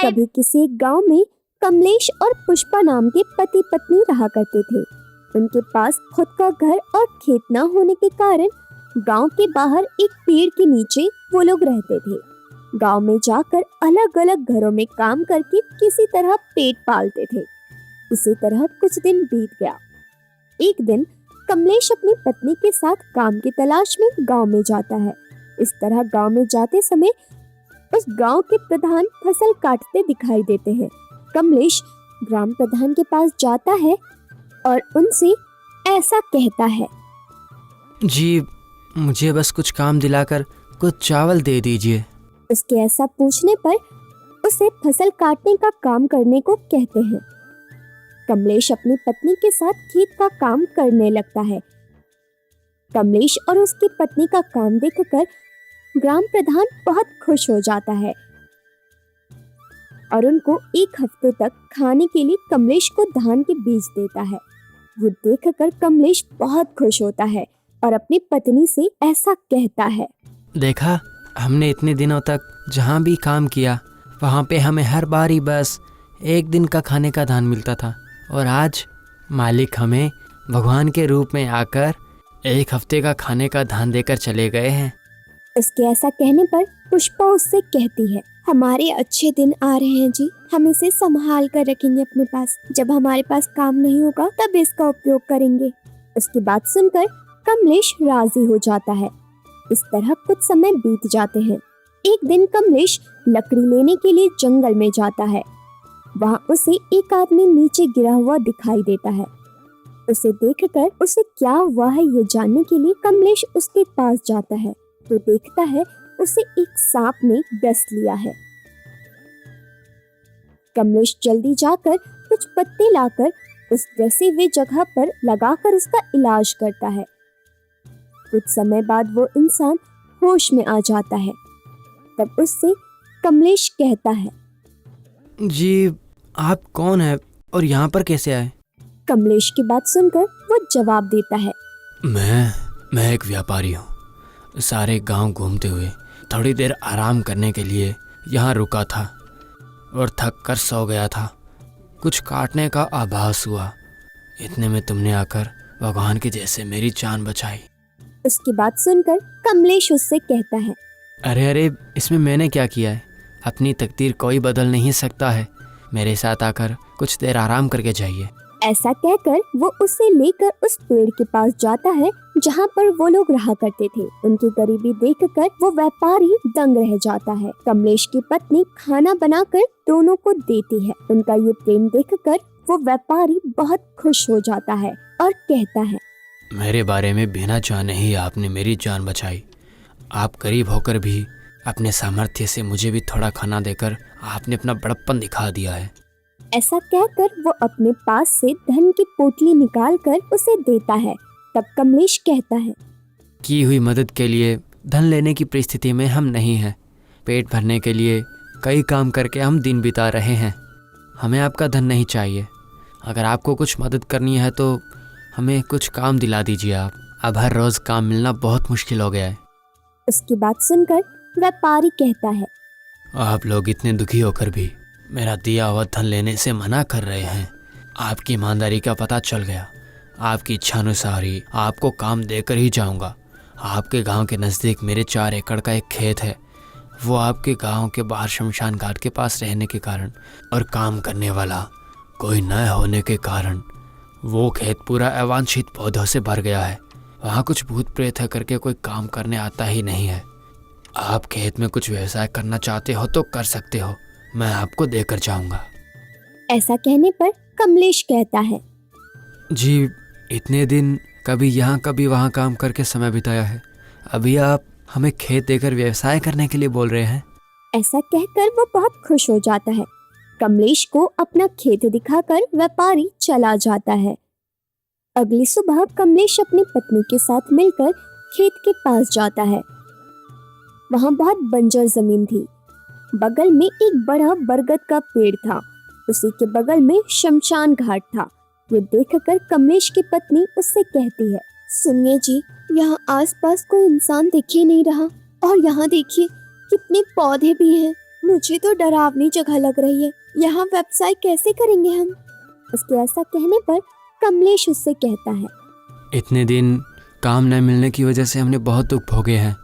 कभी किसी एक गांव में कमलेश और पुष्पा नाम के पति पत्नी रहा करते थे। उनके पास खुद का घर और खेत न होने के कारण गांव के बाहर एक पेड़ के नीचे वो लोग रहते थे। गांव में जाकर अलग अलग घरों में काम करके किसी तरह पेट पालते थे। इसी तरह कुछ दिन बीत गया। एक दिन कमलेश अपनी पत्नी के साथ काम की तलाश में गांव में जाता है। इस तरह गांव में जाते समय उस गांव के प्रधान फसल काटते दिखाई देते हैं। कमलेश ग्राम प्रधान के पास जाता है और उनसे ऐसा कहता है, जी मुझे बस कुछ काम दिलाकर कुछ चावल दे दीजिए। उसके ऐसा पूछने पर उसे फसल काटने का काम करने को कहते हैं। कमलेश अपनी पत्नी के साथ खेत का काम करने लगता है। कमलेश और उसकी पत्नी का काम देखकर ग्राम प्रधान बहुत खुश हो जाता है और उनको एक हफ्ते तक खाने के लिए कमलेश को धान के बीज देता है। वो देखकर कमलेश बहुत खुश होता है और अपनी पत्नी से ऐसा कहता है, देखा, हमने इतने दिनों तक जहाँ भी काम किया वहाँ पे हमें हर बार ही बस एक दिन का खाने का धान मिलता था, और आज मालिक हमें भगवान के रूप में आकर एक हफ्ते का खाने का धान देकर चले गए हैं। उसके ऐसा कहने पर पुष्पा उससे कहती है, हमारे अच्छे दिन आ रहे हैं जी, हम इसे संभाल कर रखेंगे अपने पास। जब हमारे पास काम नहीं होगा तब इसका उपयोग करेंगे। उसकी बात सुनकर कमलेश राजी हो जाता है। इस तरह कुछ समय बीत जाते हैं। एक दिन कमलेश लकड़ी लेने के लिए जंगल में जाता है। वहाँ उसे एक आदमी नीचे गिरा हुआ दिखाई देता है। उसे देखकर उसे क्या हुआ है ये जानने के लिए कमलेश उसके पास जाता है तो देखता है उसे एक सांप ने डस लिया है। कमलेश जल्दी जाकर कुछ पत्ते लाकर उस डसे हुए जगह पर लगाकर उसका इलाज करता है। कुछ समय बाद वो इंसान होश में आ जाता है। तब उससे कमलेश कहता है, जी आप कौन है और यहाँ पर कैसे आए? कमलेश की बात सुनकर वो जवाब देता है, मैं एक व्यापारी हूँ। सारे गांव घूमते हुए थोड़ी देर आराम करने के लिए यहाँ रुका था और थक कर सो गया था। कुछ काटने का आभास हुआ, इतने में तुमने आकर भगवान के जैसे मेरी जान बचाई। उसकी बात सुनकर कमलेश उससे कहता है, अरे इसमें मैंने क्या किया है? अपनी तकदीर कोई बदल नहीं सकता है। मेरे साथ आकर कुछ देर आराम करके जाइए। ऐसा कहकर वो उसे लेकर उस पेड़ के पास जाता है जहाँ पर वो लोग रहा करते थे। उनकी गरीबी देखकर वो व्यापारी दंग रह जाता है। कमलेश की पत्नी खाना बनाकर दोनों को देती है। उनका ये प्रेम देखकर वो व्यापारी बहुत खुश हो जाता है और कहता है, मेरे बारे में बिना जाने ही आपने मेरी जान बचाई। आप गरीब होकर भी अपने सामर्थ्य से मुझे भी थोड़ा खाना देकर आपने अपना बड़प्पन दिखा दिया है। ऐसा कहकर वो अपने पास से धन की पोटली निकालकर उसे देता है। तब कमलेश कहता है, की हुई मदद के लिए धन लेने की परिस्थिति में हम नहीं हैं। पेट भरने के लिए कई काम करके हम दिन बिता रहे हैं। हमें आपका धन नहीं चाहिए। अगर आपको कुछ मदद करनी है तो हमें कुछ काम दिला दीजिए आप। अब हर रोज़ काम मिलना बहुत मुश्किल हो गया है। उसकी बात सुनकर व्यापारी कहता है, आप लोग इतने दुखी होकर भी मेरा दिया हुआ धन लेने से मना कर रहे हैं। आपकी ईमानदारी का पता चल गया। आपकी इच्छानुसार ही आपको काम देकर ही जाऊंगा। आपके गांव के नज़दीक मेरे 4 एकड़ का एक खेत है। वो आपके गांव के बाहर शमशान घाट के पास रहने के कारण और काम करने वाला कोई न होने के कारण वो खेत पूरा अवांछित पौधों से भर गया है। वहाँ कुछ भूत प्रेत है करके कोई काम करने आता ही नहीं है। आप खेत में कुछ व्यवसाय करना चाहते हो तो कर सकते हो, मैं आपको देकर जाऊंगा। ऐसा कहने पर कमलेश कहता है, जी इतने दिन कभी यहाँ कभी वहाँ काम करके समय बिताया है, अभी आप हमें खेत देकर व्यवसाय करने के लिए बोल रहे हैं? ऐसा कहकर वो बहुत खुश हो जाता है। कमलेश को अपना खेत दिखाकर व्यापारी चला जाता है। अगली सुबह कमलेश अपनी पत्नी के साथ मिलकर खेत के पास जाता है। वहाँ बहुत बंजर जमीन थी। बगल में एक बड़ा बरगद का पेड़ था। उसी के बगल में शमशान घाट था। ये देखकर कमलेश की पत्नी उससे कहती है, सुनिए जी, यहाँ आसपास कोई इंसान दिख ही नहीं रहा और यहाँ देखिए कितने पौधे भी हैं। मुझे तो डरावनी जगह लग रही है, यहाँ व्यवसाय कैसे करेंगे हम? उसके ऐसा कहने पर कमलेश उससे कहता है, इतने दिन काम न मिलने की वजह से हमने बहुत दुख भोगे हैं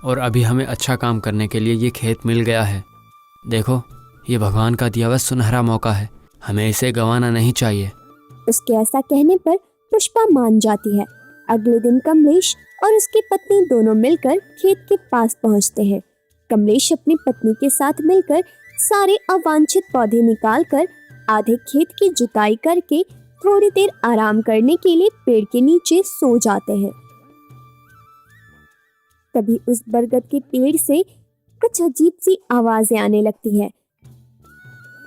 और अभी हमें अच्छा काम करने के लिए ये खेत मिल गया है। देखो, ये भगवान का दिया हुआ सुनहरा मौका है, हमें इसे गंवाना नहीं चाहिए। उसके ऐसा कहने पर पुष्पा मान जाती है। अगले दिन कमलेश और उसकी पत्नी दोनों मिलकर खेत के पास पहुंचते हैं। कमलेश अपनी पत्नी के साथ मिलकर सारे अवांछित पौधे निकालकर आधे खेत की जुताई करके थोड़ी देर आराम करने के लिए पेड़ के नीचे सो जाते हैं। तभी उस बरगद के पेड़ से कुछ अजीब सी आवाजें आने लगती है।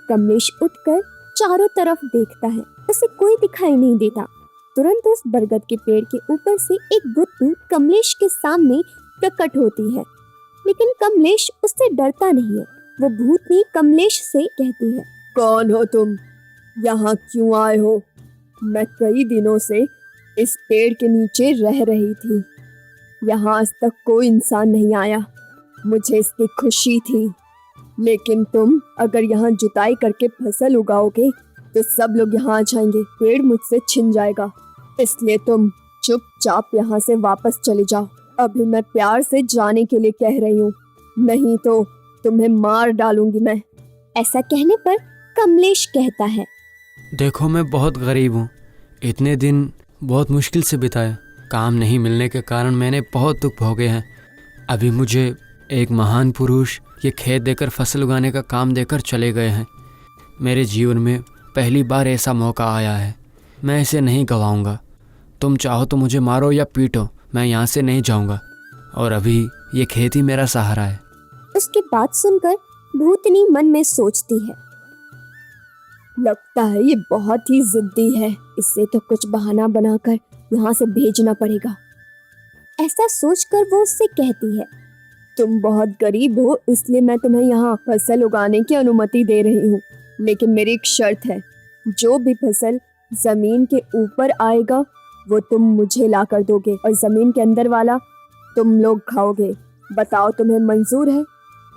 कमलेश उठकर चारों तरफ देखता है, उसे कोई दिखाई नहीं देता। तुरंत उस बरगद के पेड़ के ऊपर से एक भूतनी कमलेश के सामने प्रकट होती है, लेकिन कमलेश उससे डरता नहीं है। वो भूतनी कमलेश से कहती है, कौन हो तुम? यहाँ क्यों आए हो? मैं कई दिनों से इस पेड़ के नीचे रह रही थी। यहाँ आज तक कोई इंसान नहीं आया, मुझे इसकी खुशी थी। लेकिन तुम अगर यहाँ जुताई करके फसल उगाओगे तो सब लोग यहाँ आ जाएंगे, पेड़ मुझसे छिन जाएगा। इसलिए तुम चुपचाप यहाँ से वापस चले जाओ। अभी मैं प्यार से जाने के लिए कह रही हूँ, नहीं तो तुम्हें मार डालूंगी मैं। ऐसा कहने पर कमलेश कहता है, देखो, मैं बहुत गरीब हूँ, इतने दिन बहुत मुश्किल से बिताए। काम नहीं मिलने के कारण मैंने बहुत दुख भोगे हैं। अभी मुझे एक महान पुरुष ये खेत देकर फसल उगाने का काम देकर चले गए हैं। मेरे जीवन में पहली बार ऐसा मौका आया है, मैं इसे नहीं गंवाऊंगा। तुम चाहो तो मुझे मारो या पीटो, मैं यहाँ से नहीं जाऊंगा और अभी ये खेत ही मेरा सहारा है। उसकी बात सुनकर भूतनी मन में सोचती है, लगता है ये बहुत ही जिद्दी है, इससे तो कुछ बहाना बनाकर यहाँ से भेजना पड़ेगा। ऐसा सोचकर वो उससे कहती है, तुम बहुत गरीब हो, इसलिए मैं तुम्हें यहाँ फसल उगाने की अनुमति दे रही हूँ, लेकिन मेरी एक शर्त है, जो भी फसल जमीन के ऊपर आएगा वो तुम मुझे ला कर दोगे और जमीन के अंदर वाला तुम लोग खाओगे। बताओ, तुम्हें मंजूर है?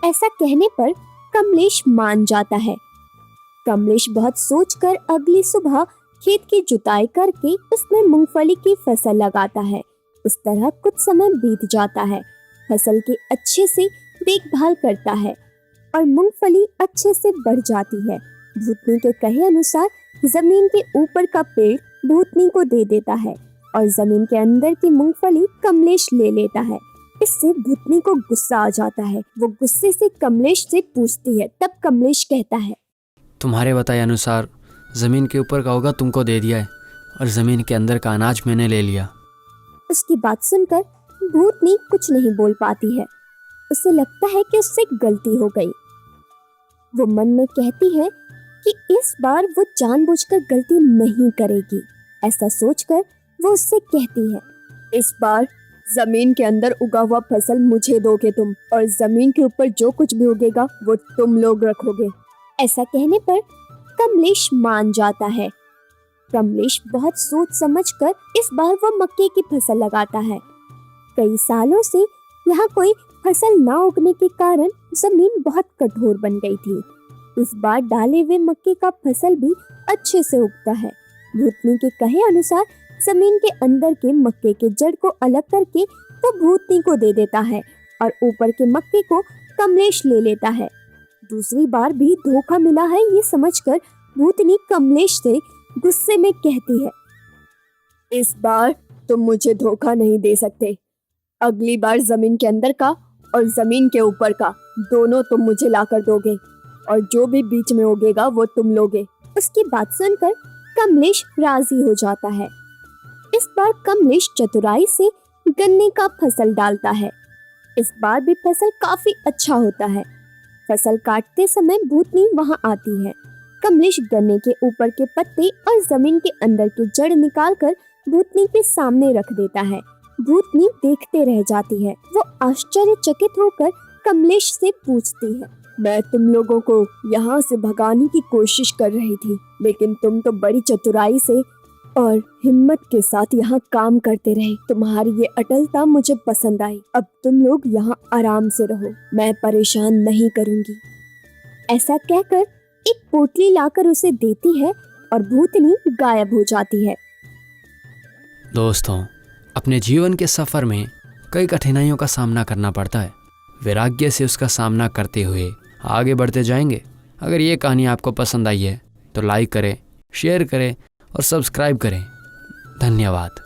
ऐसा कहने पर कमलेश मान जाता है। कमलेश बहुत सोचकर अगली सुबह खेत की जुताई करके उसमें मूंगफली की फसल लगाता है। उस तरह कुछ समय बीत जाता है। फसल की अच्छे से देखभाल करता है और मूंगफली अच्छे से बढ़ जाती है। भूतनी के कहे अनुसार जमीन के ऊपर का पेड़ भूतनी को दे देता है और जमीन के अंदर की मूंगफली कमलेश ले लेता है। इससे भूतनी को गुस्सा आ जाता है। वो गुस्से से कमलेश से पूछती है। तब कमलेश कहता है, तुम्हारे बताए अनुसार ज़मीन के ऊपर का होगा तुमको दे दिया है और ज़मीन के अंदर का अनाज मैंने ले लिया। उसकी बात सुनकर भूतनी कुछ नहीं बोल पाती है। उसे लगता है कि उससे गलती हो गई। वो मन में कहती है कि इस बार वो जानबूझकर गलती नहीं करेगी। ऐसा सोचकर वो उससे कहती है, इस बार जमीन के अंदर उगा हुआ फसल मुझे दोगे तुम, और जमीन के ऊपर जो कुछ भी उगेगा वो तुम लोग रखोगे। ऐसा कहने पर कमलेश मान जाता है। कमलेश बहुत सोच समझकर इस बार वो मक्के की फसल लगाता है। कई सालों से यहाँ कोई फसल ना उगने के कारण जमीन बहुत कठोर बन गई थी। इस बार डाले हुए मक्के का फसल भी अच्छे से उगता है। भूतनी के कहे अनुसार जमीन के अंदर के मक्के के जड़ को अलग करके वो भूतनी को दे देता है और ऊपर के मक्के को कमलेश ले लेता है। दूसरी बार भी धोखा मिला है ये समझकर भूतनी कमलेश से गुस्से में कहती है, इस बार तुम मुझे धोखा नहीं दे सकते। अगली बार जमीन के अंदर का और जमीन के ऊपर का दोनों तुम मुझे ला कर दोगे और जो भी बीच में उगेगा वो तुम लोगे। उसकी बात सुनकर कमलेश राजी हो जाता है। इस बार कमलेश चतुराई से गन्ने का फसल डालता है। इस बार भी फसल काफी अच्छा होता है। फसल काटते समय भूतनी वहां आती है। कमलेश गन्ने के ऊपर के पत्ते और जमीन के अंदर के जड़ निकालकर भूतनी के सामने रख देता है। भूतनी देखते रह जाती है। वो आश्चर्यचकित होकर कमलेश से पूछती है, मैं तुम लोगों को यहाँ से भगाने की कोशिश कर रही थी, लेकिन तुम तो बड़ी चतुराई से और हिम्मत के साथ यहाँ काम करते रहे। तुम्हारी ये अटलता मुझे पसंद आई। अब तुम लोग यहाँ आराम से रहो, मैं परेशान नहीं करूँगी। ऐसा कहकर एक पोटली लाकर उसे देती है और भूतनी गायब हो जाती है। दोस्तों, अपने जीवन के सफ़र में कई कठिनाइयों का सामना करना पड़ता है। वैराग्य से उसका सामना करते हुए आगे बढ़ते जाएंगे। अगर ये कहानी आपको पसंद आई है तो लाइक करें, शेयर करें और सब्सक्राइब करें। धन्यवाद।